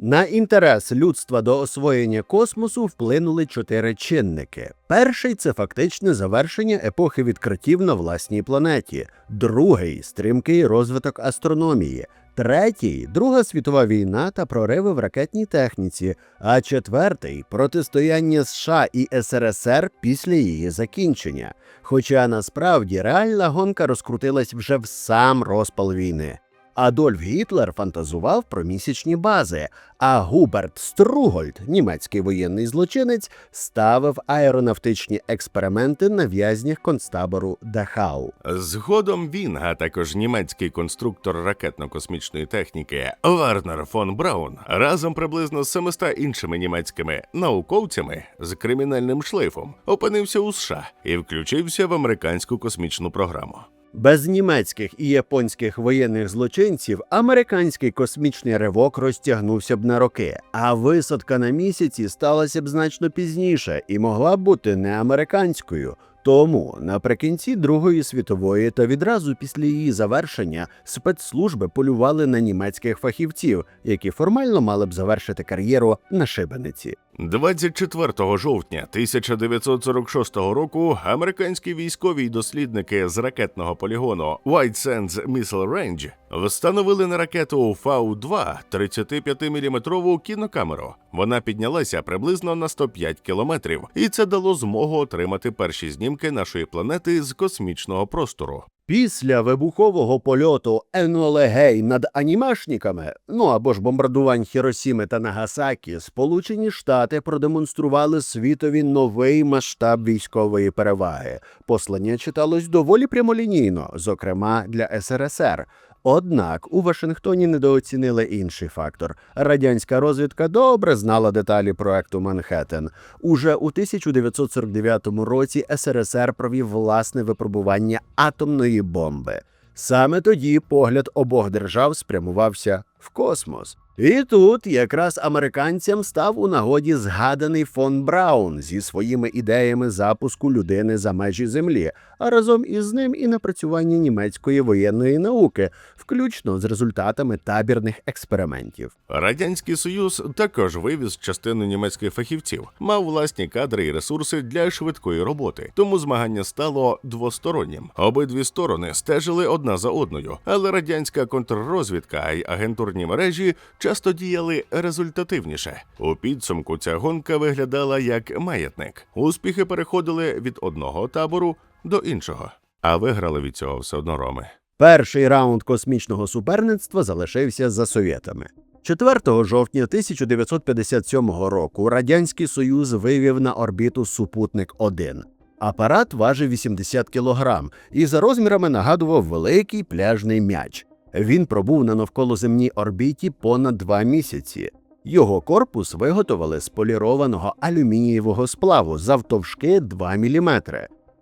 На інтерес людства до освоєння космосу вплинули 4 чинники. Перший – це фактичне завершення епохи відкриттів на власній планеті. Другий – стрімкий розвиток астрономії. Третій – Друга світова війна та прориви в ракетній техніці. А четвертий – протистояння США і СРСР після її закінчення. Хоча насправді реальна гонка розкрутилась вже в сам розпал війни. Адольф Гітлер фантазував про місячні бази, а Губерт Стругольд, німецький воєнний злочинець, ставив аеронавтичні експерименти на в'язнях концтабору Дахау. Згодом він, а також німецький конструктор ракетно-космічної техніки Вернер фон Браун разом приблизно з 700 іншими німецькими науковцями з кримінальним шлейфом опинився у США і включився в американську космічну програму. Без німецьких і японських воєнних злочинців американський космічний ривок розтягнувся б на роки, а висадка на місяці сталася б значно пізніше і могла б бути не американською. Тому наприкінці Другої світової та відразу після її завершення спецслужби полювали на німецьких фахівців, які формально мали б завершити кар'єру на шибениці. 24 жовтня 1946 року американські військові й дослідники з ракетного полігону White Sands Missile Range встановили на ракету Фау-2 35-мм кінокамеру. Вона піднялася приблизно на 105 кілометрів, і це дало змогу отримати перші знімки нашої планети з космічного простору. Після вибухового польоту Еноли Гей над анімашниками, або ж бомбардувань Хіросіми та Нагасакі, Сполучені Штати продемонстрували світові новий масштаб військової переваги. Послання читалось доволі прямолінійно, зокрема для СРСР. Однак у Вашингтоні недооцінили інший фактор. Радянська розвідка добре знала деталі проекту «Манхеттен». Уже у 1949 році СРСР провів власне випробування атомної бомби. Саме тоді погляд обох держав спрямувався в космос. І тут якраз американцям став у нагоді згаданий фон Браун зі своїми ідеями запуску людини за межі Землі, а разом із ним і напрацювання німецької воєнної науки, включно з результатами табірних експериментів. Радянський Союз також вивіз частину німецьких фахівців, мав власні кадри і ресурси для швидкої роботи, тому змагання стало двостороннім. Обидві сторони стежили одна за одною, але радянська контррозвідка й агентурні мережі часто діяли результативніше. У підсумку ця гонка виглядала як маятник. Успіхи переходили від одного табору до іншого. А виграли від цього все одно роми. Перший раунд космічного суперництва залишився за совєтами. 4 жовтня 1957 року Радянський Союз вивів на орбіту Супутник-1. Апарат важив 80 кілограм і за розмірами нагадував великий пляжний м'яч. Він пробув на навколоземній орбіті понад 2 місяці. Його корпус виготовили з полірованого алюмінієвого сплаву завтовшки 2 мм.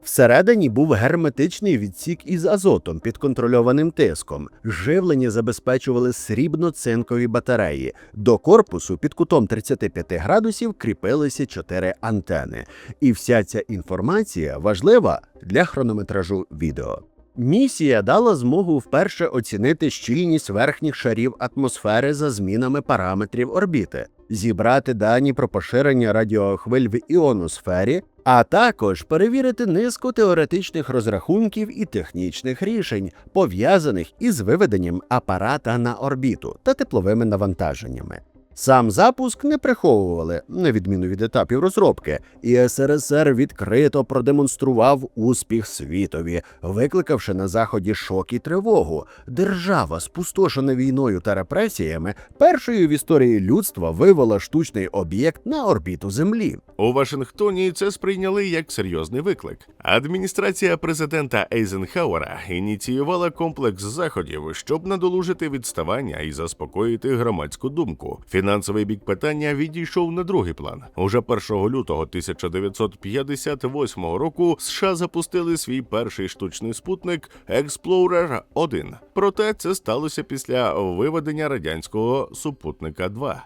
Всередині був герметичний відсік із азотом під контрольованим тиском. Живлення забезпечували срібно-цинкові батареї. До корпусу під кутом 35 градусів кріпилися 4 антени. І вся ця інформація важлива для хронометражу відео. Місія дала змогу вперше оцінити щільність верхніх шарів атмосфери за змінами параметрів орбіти, зібрати дані про поширення радіохвиль в іоносфері, а також перевірити низку теоретичних розрахунків і технічних рішень, пов'язаних із виведенням апарата на орбіту та тепловими навантаженнями. Сам запуск не приховували, на відміну від етапів розробки, і СРСР відкрито продемонстрував успіх світові, викликавши на Заході шок і тривогу. Держава, спустошена війною та репресіями, першою в історії людства вивела штучний об'єкт на орбіту Землі. У Вашингтоні це сприйняли як серйозний виклик. Адміністрація президента Ейзенхауера ініціювала комплекс заходів, щоб надолужити відставання і заспокоїти громадську думку. Фінансовий бік питання відійшов на другий план. Уже 1 лютого 1958 року США запустили свій перший штучний спутник Explorer-1. Проте це сталося після виведення радянського Супутника-2.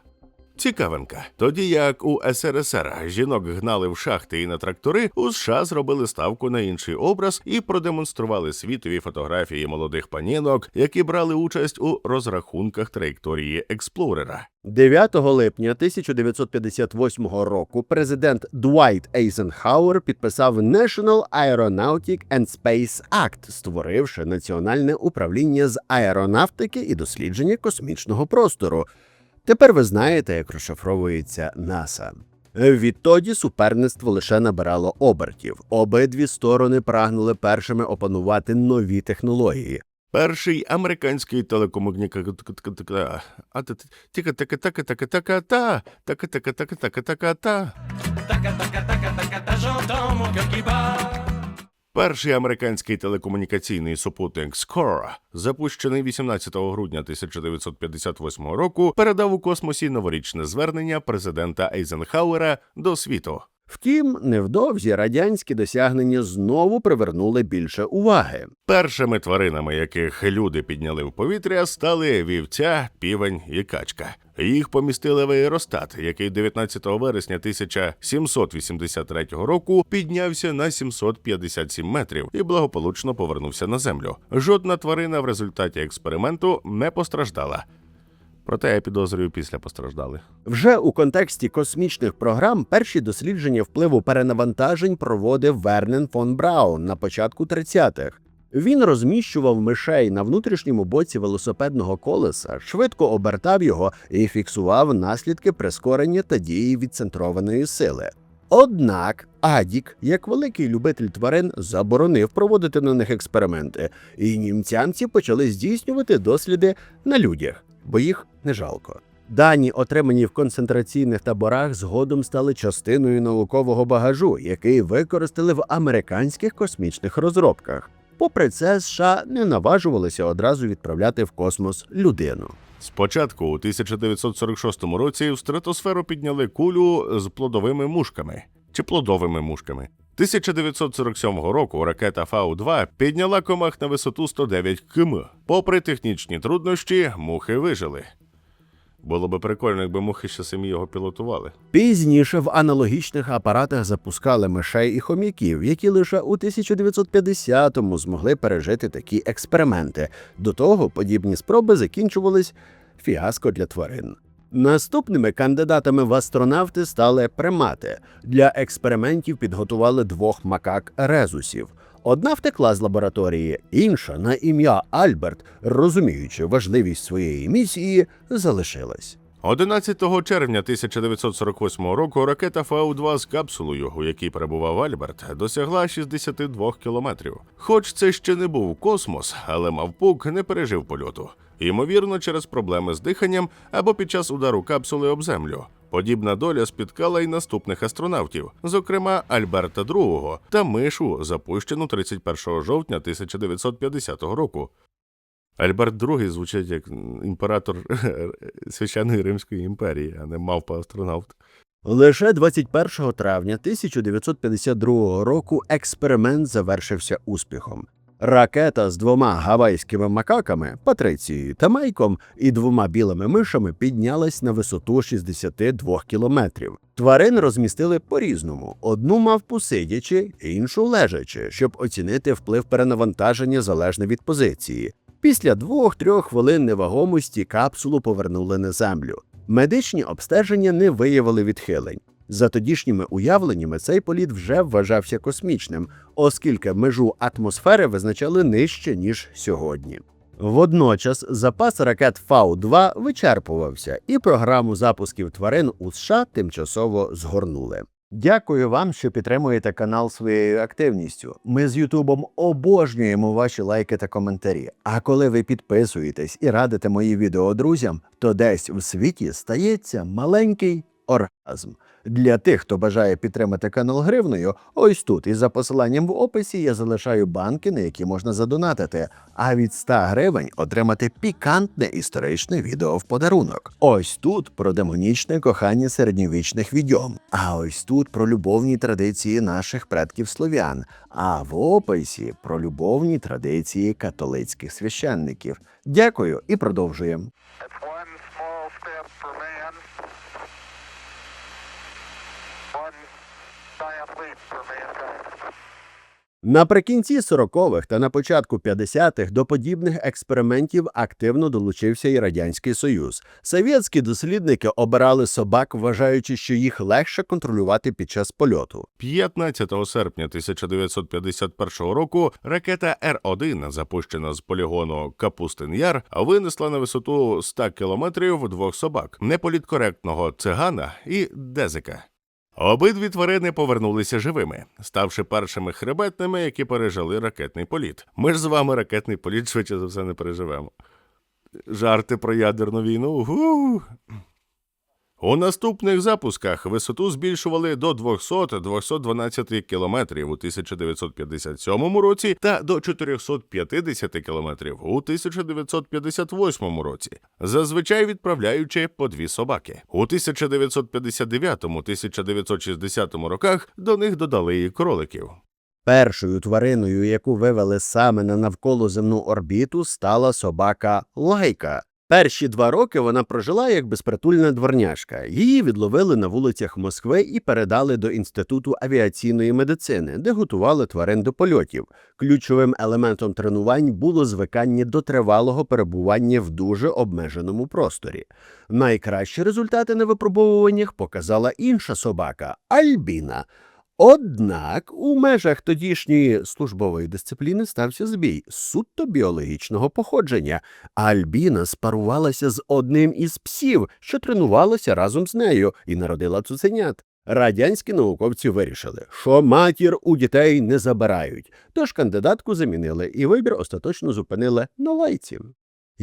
Цікавинка. Тоді як у СРСР жінок гнали в шахти і на трактори, у США зробили ставку на інший образ і продемонстрували світові фотографії молодих панінок, які брали участь у розрахунках траєкторії Експлорера. 9 липня 1958 року президент Двайт Ейзенхауер підписав National Aeronautic and Space Act, створивши Національне управління з аеронавтики і дослідження космічного простору. Тепер ви знаєте, як розшифровується НАСА. Відтоді суперництво лише набирало обертів. Обидві сторони прагнули першими опанувати нові технології. Перший американський Перший американський телекомунікаційний супутник SCORE, запущений 18 грудня 1958 року, передав у космосі новорічне звернення президента Ейзенхауера до світу. Втім, невдовзі радянські досягнення знову привернули більше уваги. Першими тваринами, яких люди підняли в повітря, стали вівця, півень і качка. Їх помістили в аеростат, який 19 вересня 1783 року піднявся на 757 метрів і благополучно повернувся на землю. Жодна тварина в результаті експерименту не постраждала. Проте, я підозрюю, після постраждали. Вже у контексті космічних програм перші дослідження впливу перенавантажень проводив Вернен фон Браун на початку 30-х. Він розміщував мишей на внутрішньому боці велосипедного колеса, швидко обертав його і фіксував наслідки прискорення та дії відцентрованої сили. Однак Адік, як великий любитель тварин, заборонив проводити на них експерименти, і німцянці почали здійснювати досліди на людях, бо їх не жалко. Дані, отримані в концентраційних таборах, згодом стали частиною наукового багажу, який використали в американських космічних розробках. Попри це, США не наважувалися одразу відправляти в космос людину. Спочатку, у 1946 році, в стратосферу підняли кулю з плодовими мушками. Чи плодовими мушками. 1947 року ракета Фау-2 підняла комах на висоту 109 км. Попри технічні труднощі, мухи вижили. Було би прикольно, якби мухи ще самі його пілотували. Пізніше в аналогічних апаратах запускали мишей і хом'яків, які лише у 1950-му змогли пережити такі експерименти. До того подібні спроби закінчувались фіаско для тварин. Наступними кандидатами в астронавти стали примати. Для експериментів підготували двох макак-резусів. Одна втекла з лабораторії, інша на ім'я Альберт, розуміючи важливість своєї місії, залишилась. 11 червня 1948 року ракета Фау-2 з капсулою, у якій перебував Альберт, досягла 62 кілометрів. Хоч це ще не був космос, але Мавпук не пережив польоту. Ймовірно, через проблеми з диханням або під час удару капсули об землю. Подібна доля спіткала й наступних астронавтів, зокрема Альберта II та мишу, запущену 31 жовтня 1950 року. Альберт II звучить як імператор Священної Римської імперії, а не мавпа-астронавт. Лише 21 травня 1952 року експеримент завершився успіхом. Ракета з двома гавайськими макаками, Патрицією та Майком, і двома білими мишами піднялась на висоту 62 кілометрів. Тварин розмістили по-різному. Одну мавпу сидячи, іншу лежачи, щоб оцінити вплив перенавантаження залежно від позиції. Після 2-3 хвилин невагомості капсулу повернули на землю. Медичні обстеження не виявили відхилень. За тодішніми уявленнями цей політ вже вважався космічним, оскільки межу атмосфери визначали нижче, ніж сьогодні. Водночас запас ракет Фау-2 вичерпувався, і програму запусків тварин у США тимчасово згорнули. Дякую вам, що підтримуєте канал своєю активністю. Ми з Ютубом обожнюємо ваші лайки та коментарі. А коли ви підписуєтесь і радите мої відео друзям, то десь в світі стається маленький оргазм. Для тих, хто бажає підтримати канал гривнею, ось тут і за посиланням в описі я залишаю банки, на які можна задонатити, а від 100 гривень отримати пікантне історичне відео в подарунок. Ось тут про демонічне кохання середньовічних відьом, а ось тут про любовні традиції наших предків-слов'ян, а в описі про любовні традиції католицьких священників. Дякую і продовжуємо. It's one small step for man, One giant leap for mankind. Наприкінці 40-х та на початку 50-х до подібних експериментів активно долучився і Радянський Союз. Совєтські дослідники обирали собак, вважаючи, що їх легше контролювати під час польоту. 15 серпня 1951 року ракета Р-1, запущена з полігону Капустин Яр, винесла на висоту 100 кілометрів двох собак – неполіткоректного цигана і дезика. Обидві тварини повернулися живими, ставши першими хребетними, які пережили ракетний політ. Ми ж з вами ракетний політ швидше за все не переживемо. Жарти про ядерну війну. У наступних запусках висоту збільшували до 200-212 кілометрів у 1957 році та до 450 кілометрів у 1958 році, зазвичай відправляючи по дві собаки. У 1959-1960 роках до них додали і кроликів. Першою твариною, яку вивели саме на навколоземну орбіту, стала собака Лайка. Перші 2 роки вона прожила як безпритульна дворняжка. Її відловили на вулицях Москви і передали до Інституту авіаційної медицини, де готували тварин до польотів. Ключовим елементом тренувань було звикання до тривалого перебування в дуже обмеженому просторі. Найкращі результати на випробовуваннях показала інша собака – Альбіна. Однак у межах тодішньої службової дисципліни стався збій суто біологічного походження, а Альбіна спарувалася з одним із псів, що тренувалося разом з нею, і народила цуценят. Радянські науковці вирішили, що матір у дітей не забирають, тож кандидатку замінили і вибір остаточно зупинили на Лайці.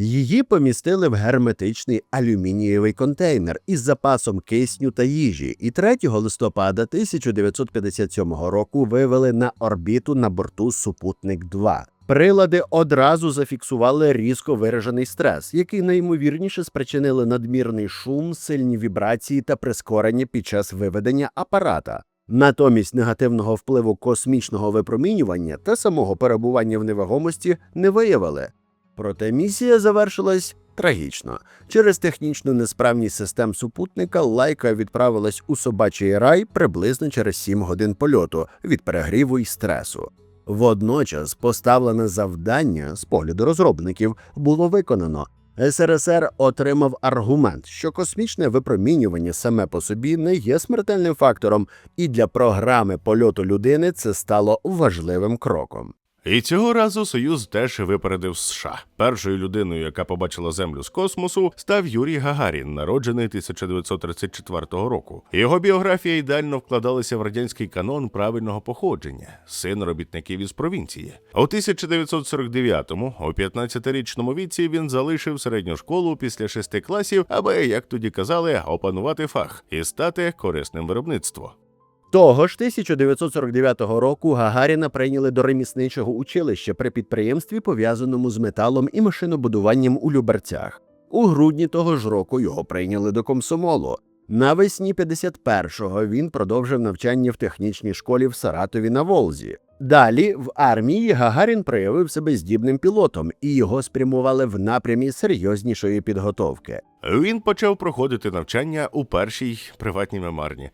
Її помістили в герметичний алюмінієвий контейнер із запасом кисню та їжі і 3 листопада 1957 року вивели на орбіту на борту «Супутник-2». Прилади одразу зафіксували різко виражений стрес, який найімовірніше спричинили надмірний шум, сильні вібрації та прискорення під час виведення апарата. Натомість негативного впливу космічного випромінювання та самого перебування в невагомості не виявили. Проте місія завершилась трагічно. Через технічну несправність систем супутника Лайка відправилась у собачий рай приблизно через 7 годин польоту від перегріву й стресу. Водночас поставлене завдання, з погляду розробників, було виконано. СРСР отримав аргумент, що космічне випромінювання саме по собі не є смертельним фактором, і для програми польоту людини це стало важливим кроком. І цього разу Союз теж випередив США. Першою людиною, яка побачила Землю з космосу, став Юрій Гагарін, народжений 1934 року. Його біографія ідеально вкладалася в радянський канон правильного походження – син робітників із провінції. У 1949-му, у 15-річному віці, він залишив середню школу після 6 класів, аби, як тоді казали, опанувати фах і стати корисним виробництвом. Того ж 1949 року Гагаріна прийняли до ремісничого училища при підприємстві, пов'язаному з металом і машинобудуванням у Люберцях. У грудні того ж року його прийняли до комсомолу. Навесні 51-го він продовжив навчання в технічній школі в Саратові на Волзі. Далі в армії Гагарін проявив себе здібним пілотом, і його спрямували в напрямі серйознішої підготовки. Він почав проходити навчання у першій приватній мемарні.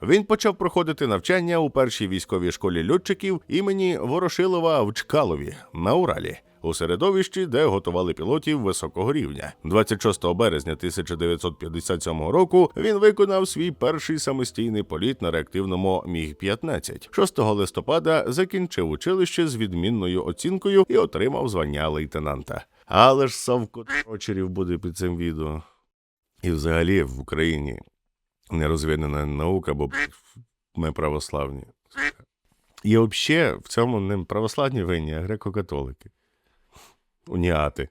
Він почав проходити навчання у першій військовій школі льотчиків імені Ворошилова в Чкалові на Уралі, у середовищі, де готували пілотів високого рівня. 26 березня 1957 року він виконав свій перший самостійний політ на реактивному Міг-15. 6 листопада закінчив училище з відмінною оцінкою і отримав звання лейтенанта. Але ж Савко Трочерів буде під цим відео. І взагалі в Україні не розвинена наука, бо ми православні. І взагалі в цьому не православні винні, а греко-католики. Уніати.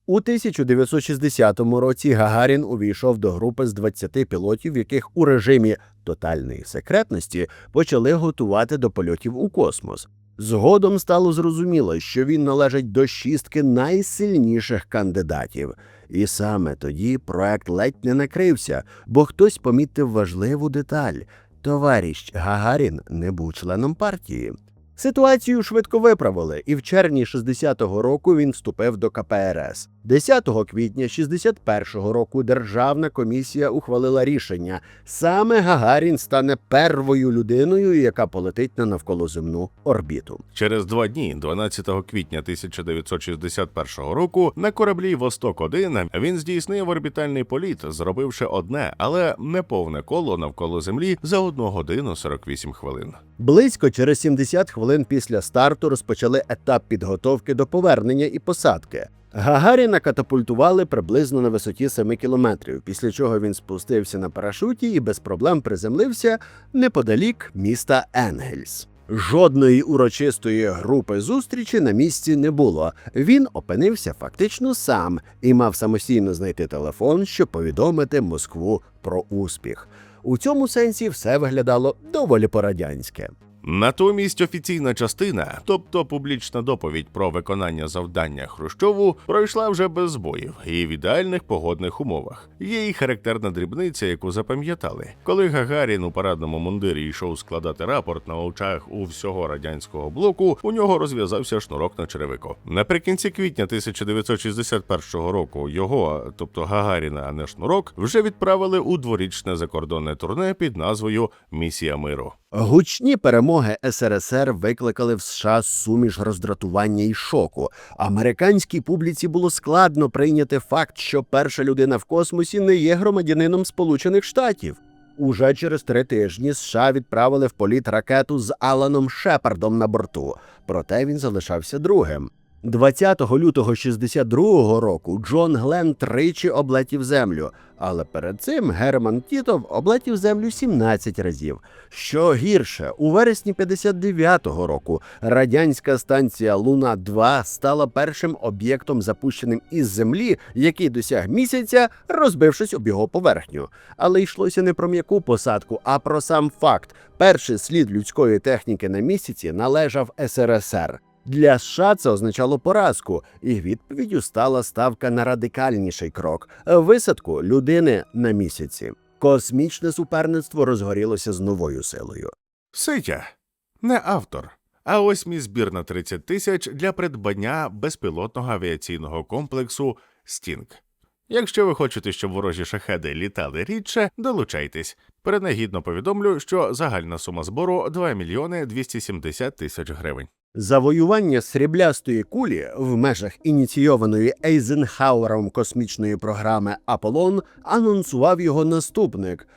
У 1960 році Гагарін увійшов до групи з 20 пілотів, яких у режимі тотальної секретності почали готувати до польотів у космос. Згодом стало зрозуміло, що він належить до 6 найсильніших кандидатів. І саме тоді проект ледь не накрився, бо хтось помітив важливу деталь – товариш Гагарін не був членом партії. Ситуацію швидко виправили, і в червні 60-го року він вступив до КПРС. 10 квітня 1961 року Державна комісія ухвалила рішення. Саме Гагарін стане першою людиною, яка полетить на навколоземну орбіту. Через 2 дні, 12 квітня 1961 року, на кораблі «Восток-1» він здійснив орбітальний політ, зробивши одне, але неповне коло навколо Землі за 1 годину 48 хвилин. Близько через 70 хвилин після старту розпочали етап підготовки до повернення і посадки. Гагаріна катапультували приблизно на висоті 7 кілометрів, після чого він спустився на парашуті і без проблем приземлився неподалік міста Енгельс. Жодної урочистої групи зустрічі на місці не було. Він опинився фактично сам і мав самостійно знайти телефон, щоб повідомити Москву про успіх. У цьому сенсі все виглядало доволі по-радянськи. Натомість офіційна частина, тобто публічна доповідь про виконання завдання Хрущову, пройшла вже без збоїв і в ідеальних погодних умовах. Є й характерна дрібниця, яку запам'ятали. Коли Гагарін у парадному мундирі йшов складати рапорт на очах у всього радянського блоку, у нього розв'язався шнурок на черевику. Наприкінці квітня 1961 року його, тобто Гагаріна, а не шнурок, вже відправили у дворічне закордонне турне під назвою «Місія миру». Гучні перемоги СРСР викликали в США суміш роздратування і шоку. Американській публіці було складно прийняти факт, що перша людина в космосі не є громадянином Сполучених Штатів. Уже через 3 тижні США відправили в політ ракету з Аланом Шепардом на борту, проте він залишався другим. 20 лютого 1962 року Джон Гленн тричі облетів Землю, але перед цим Герман Тітов облетів Землю 17 разів. Що гірше, у вересні 1959 року радянська станція Луна-2 стала першим об'єктом, запущеним із Землі, який досяг місяця, розбившись об його поверхню. Але йшлося не про м'яку посадку, а про сам факт. Перший слід людської техніки на місяці належав СРСР. Для США це означало поразку, і відповіддю стала ставка на радикальніший крок – висадку людини на місяці. Космічне суперництво розгорілося з новою силою. Ситя. Не автор. А ось мій збір на 30 тисяч для придбання безпілотного авіаційного комплексу «Стінг». Якщо ви хочете, щоб ворожі шахеди літали рідше, долучайтесь. Принагідно повідомлю, що загальна сума збору – 2 мільйони 270 тисяч гривень. Завоювання сріблястої кулі в межах ініційованої Ейзенхауером космічної програми «Аполлон» анонсував його наступник.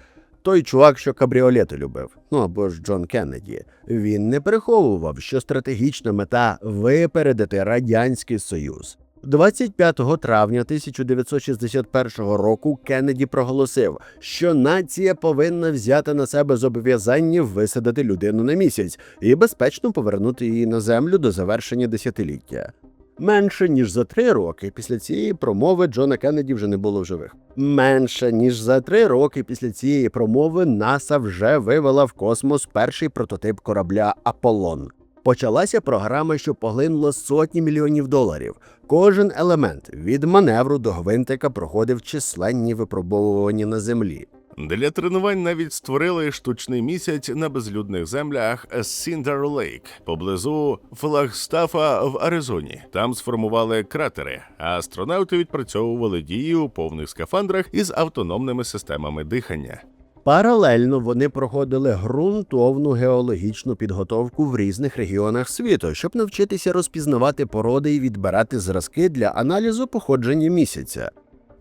Той чувак, що кабріолети любив, або ж Джон Кеннеді. Він не приховував, що стратегічна мета – випередити Радянський Союз. 25 травня 1961 року Кеннеді проголосив, що нація повинна взяти на себе зобов'язання висадити людину на місяць і безпечно повернути її на Землю до завершення десятиліття. Менше ніж за 3 роки після цієї промови Джона Кеннеді вже не було в живих. Менше ніж за 3 роки після цієї промови НАСА вже вивела в космос перший прототип корабля «Аполлон». Почалася програма, що поглинула сотні мільйонів доларів. Кожен елемент від маневру до гвинтика проходив численні випробовування на Землі. Для тренувань навіть створили штучний місяць на безлюдних землях Cinder Lake поблизу Флагстафа в Аризоні. Там сформували кратери, а астронавти відпрацьовували дії у повних скафандрах із автономними системами дихання. Паралельно вони проходили ґрунтовну геологічну підготовку в різних регіонах світу, щоб навчитися розпізнавати породи і відбирати зразки для аналізу походження місяця.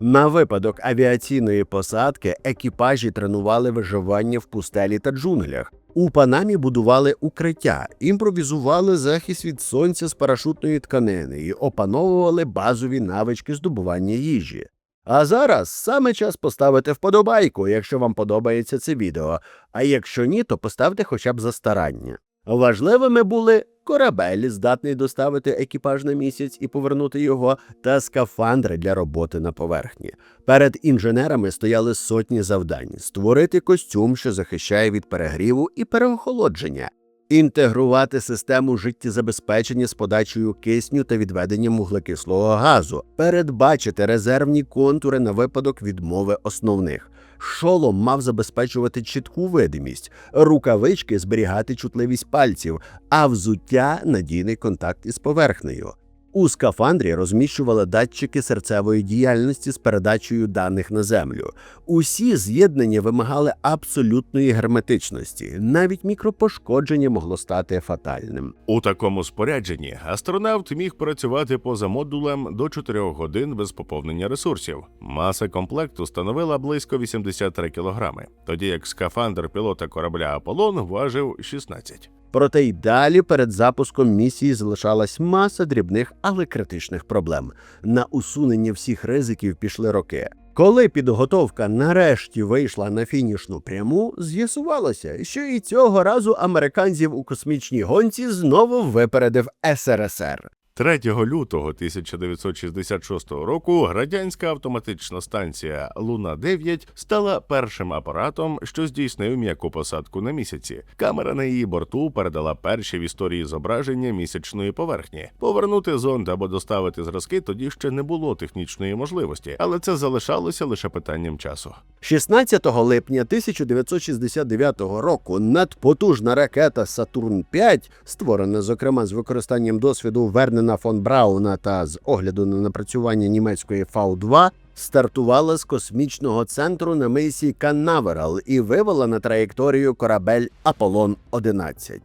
На випадок авіаційної посадки екіпажі тренували виживання в пустелі та джунглях. У Панамі будували укриття, імпровізували захист від сонця з парашутної тканини і опановували базові навички здобування їжі. А зараз саме час поставити вподобайку, якщо вам подобається це відео, а якщо ні, то поставте хоча б за старання. Важливими були корабель, здатний доставити екіпаж на місяць і повернути його, та скафандри для роботи на поверхні. Перед інженерами стояли сотні завдань – створити костюм, що захищає від перегріву і переохолодження, інтегрувати систему життєзабезпечення з подачею кисню та відведенням вуглекислого газу, передбачити резервні контури на випадок відмови основних. Шолом мав забезпечувати чітку видимість, рукавички зберігати чутливість пальців, а взуття – надійний контакт із поверхнею. У скафандрі розміщували датчики серцевої діяльності з передачею даних на Землю. Усі з'єднання вимагали абсолютної герметичності. Навіть мікропошкодження могло стати фатальним. У такому спорядженні астронавт міг працювати поза модулем до 4 годин без поповнення ресурсів. Маса комплекту становила близько 83 кілограми, тоді як скафандр пілота корабля «Аполлон» важив 16. Проте й далі перед запуском місії залишалась маса дрібних, але критичних проблем. На усунення всіх ризиків пішли роки. Коли підготовка нарешті вийшла на фінішну пряму, з'ясувалося, що і цього разу американців у космічній гонці знову випередив СРСР. 3 лютого 1966 року радянська автоматична станція «Луна-9» стала першим апаратом, що здійснив м'яку посадку на місяці. Камера на її борту передала перші в історії зображення місячної поверхні. Повернути зонд або доставити зразки тоді ще не було технічної можливості, але це залишалося лише питанням часу. 16 липня 1969 року надпотужна ракета «Сатурн-5», створена, зокрема, з використанням досвіду Вернена фон Брауна та з огляду на напрацювання німецької Фау-2, стартувала з космічного центру на мисі Канаверал і вивела на траєкторію корабель «Аполлон-11».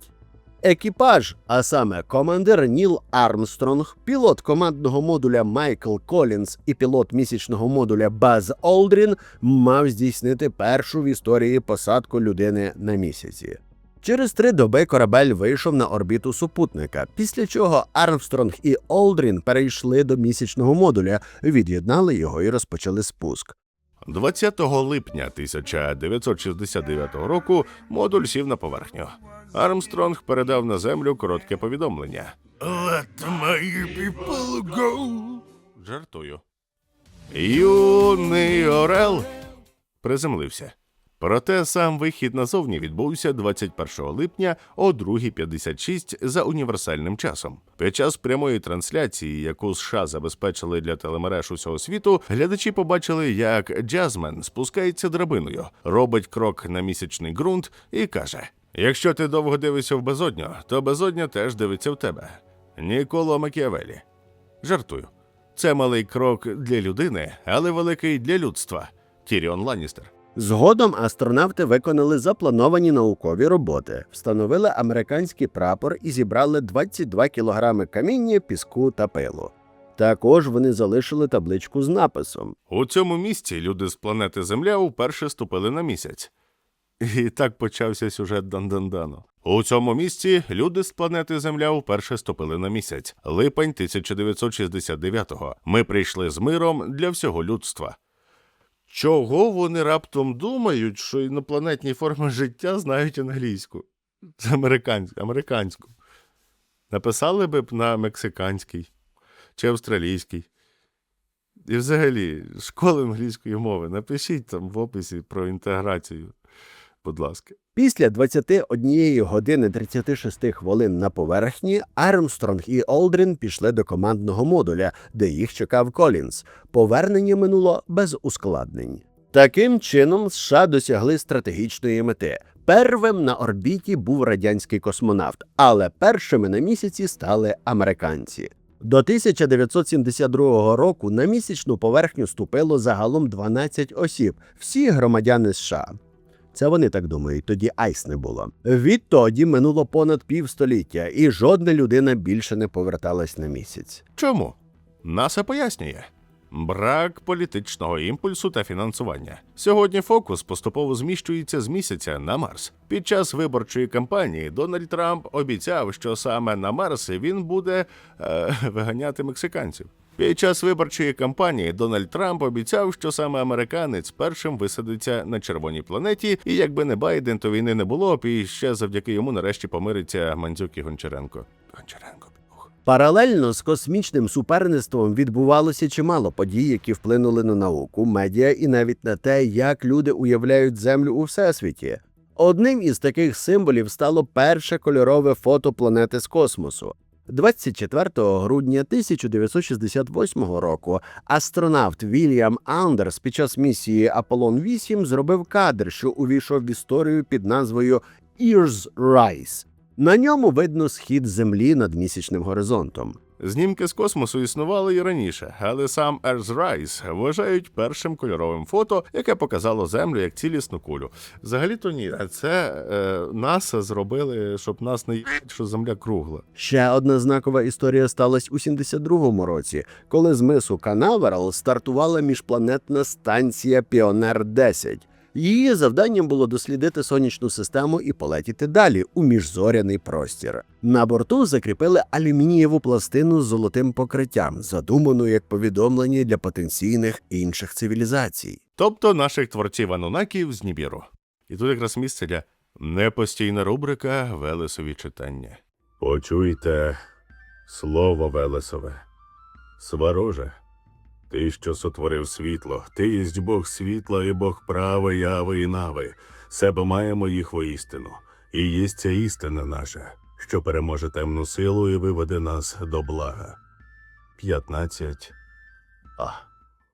Екіпаж, а саме командир Ніл Армстронг, пілот командного модуля Майкл Колінс і пілот місячного модуля Баз Олдрін, мав здійснити першу в історії посадку людини на місяці. Через 3 доби корабель вийшов на орбіту супутника, після чого Армстронг і Олдрін перейшли до місячного модуля, від'єднали його і розпочали спуск. 20 липня 1969 року модуль сів на поверхню. Армстронг передав на Землю коротке повідомлення. «Let my people go!» Жартую. Юний Орел приземлився. Проте сам вихід назовні відбувся 21 липня о 2:56 за універсальним часом. Під час прямої трансляції, яку США забезпечили для телемереж усього світу, глядачі побачили, як Джазмен спускається драбиною, робить крок на місячний ґрунт і каже: «Якщо ти довго дивишся в безодню, то безодня теж дивиться в тебе». Ніколо Макіавеллі. Жартую. Це малий крок для людини, але великий для людства. Тіріон Ланністер. Згодом астронавти виконали заплановані наукові роботи, встановили американський прапор і зібрали 22 кілограми каміння, піску та пилу. Також вони залишили табличку з написом. У цьому місці люди з планети Земля вперше ступили на місяць. І так почався сюжет Дан-Дан-Дану. У цьому місці люди з планети Земля вперше ступили на місяць. Липень 1969-го. Ми прийшли з миром для всього людства. Чого вони раптом думають, що інопланетні форми життя знають англійську? Це американську. Написали б на мексиканській чи австралійській. І взагалі, школи англійської мови. Напишіть там в описі про інтеграцію, будь ласка. Після 21 години 36 хвилин на поверхні Армстронг і Олдрін пішли до командного модуля, де їх чекав Колінс. Повернення минуло без ускладнень. Таким чином, США досягли стратегічної мети. Первим на орбіті був радянський космонавт, але першими на місяці стали американці. До 1972 року на місячну поверхню ступило загалом 12 осіб, всі громадяни США. Це вони так думають, тоді айс не було. Відтоді минуло понад півстоліття, і жодна людина більше не поверталась на місяць. Чому? НАСА пояснює. Брак політичного імпульсу та фінансування. Сьогодні фокус поступово зміщується з місяця на Марс. Під час виборчої кампанії Дональд Трамп обіцяв, що саме на Марсі він буде виганяти мексиканців. Під час виборчої кампанії Дональд Трамп обіцяв, що саме американець першим висадиться на червоній планеті, і якби не Байден, то війни не було б, і ще завдяки йому нарешті помириться Мандзюк і Гончаренко. Паралельно з космічним суперництвом відбувалося чимало подій, які вплинули на науку, медіа і навіть на те, як люди уявляють Землю у Всесвіті. Одним із таких символів стало перше кольорове фото планети з космосу. 24 грудня 1968 року астронавт Вільям Андерс під час місії Аполлон-8 зробив кадр, що увійшов в історію під назвою «Earth's Rise». На ньому видно схід Землі над місячним горизонтом. Знімки з космосу існували і раніше, але сам Earthrise вважають першим кольоровим фото, яке показало Землю як цілісну кулю. Взагалі-то ні, це НАСА зробили, щоб нас не їбать, що Земля кругла. Ще одна знакова історія сталася у 72-му році, коли з мису Канаверал стартувала міжпланетна станція Піонер-10. Її завданням було дослідити сонячну систему і полетіти далі у міжзоряний простір. На борту закріпили алюмінієву пластину з золотим покриттям, задуману як повідомлення для потенційних інших цивілізацій. Тобто наших творців Анунаків з Нібіру. І тут якраз місце для непостійна рубрика «Велесові читання». Почуйте слово Велесове. Свароже, ти, що сотворив світло, ти єсть Бог світла і Бог прави, яви і нави. Себе маємо їх воістину. І єсть ця істина наша, що переможе темну силу і виведе нас до блага. 15.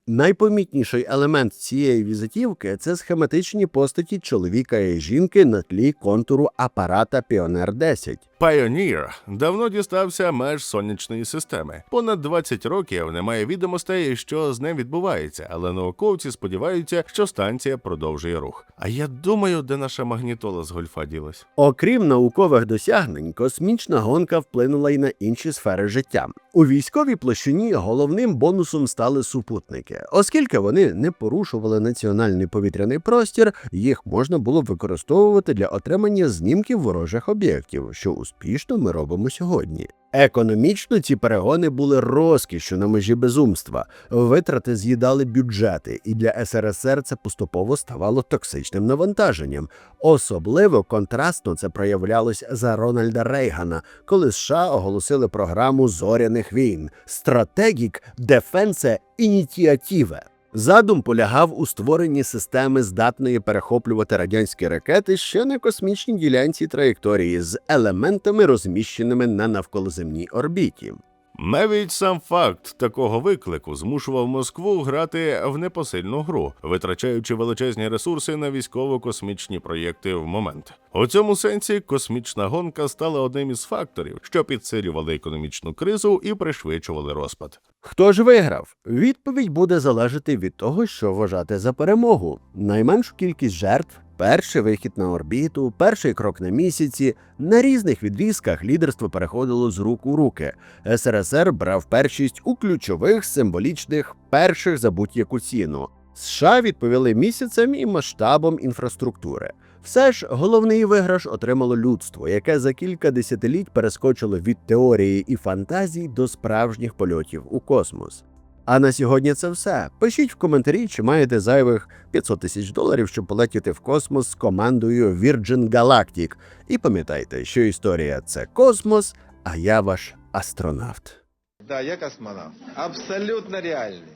Найпомітніший елемент цієї візитівки – це схематичні постаті чоловіка і жінки на тлі контуру апарата Піонер-10. Pioneer давно дістався меж сонячної системи. Понад 20 років немає відомостей, що з ним відбувається, але науковці сподіваються, що станція продовжує рух. А я думаю, де наша магнітола з гольфа ділась. Окрім наукових досягнень, космічна гонка вплинула й на інші сфери життя. У військовій площині головним бонусом стали супутники. Оскільки вони не порушували національний повітряний простір, їх можна було використовувати для отримання знімків ворожих об'єктів, що успішно ми робимо сьогодні. Економічно ці перегони були розкішшю на межі безумства. Витрати з'їдали бюджети, і для СРСР це поступово ставало токсичним навантаженням. Особливо контрастно це проявлялось за Рональда Рейгана, коли США оголосили програму зоряних війн «Strategic Defense Initiative». Задум полягав у створенні системи, здатної перехоплювати радянські ракети ще на космічній ділянці траєкторії з елементами, розміщеними на навколоземній орбіті. Навіть сам факт такого виклику змушував Москву грати в непосильну гру, витрачаючи величезні ресурси на військово-космічні проєкти в момент. У цьому сенсі космічна гонка стала одним із факторів, що підсилювали економічну кризу і пришвидшували розпад. Хто ж виграв? Відповідь буде залежати від того, що вважати за перемогу. Найменшу кількість жертв, перший вихід на орбіту, перший крок на місяці. На різних відрізках лідерство переходило з рук у руки. СРСР брав першість у ключових символічних перших за будь-яку ціну. США відповіли місяцем і масштабом інфраструктури. Все ж головний виграш отримало людство, яке за кілька десятиліть перескочило від теорії і фантазій до справжніх польотів у космос. А на сьогодні це все. Пишіть в коментарі, чи маєте зайвих $500 000, щоб полетіти в космос з командою Virgin Galactic. І пам'ятайте, що історія – це космос, а я ваш астронавт. Да, я космонавт. Абсолютно реальный.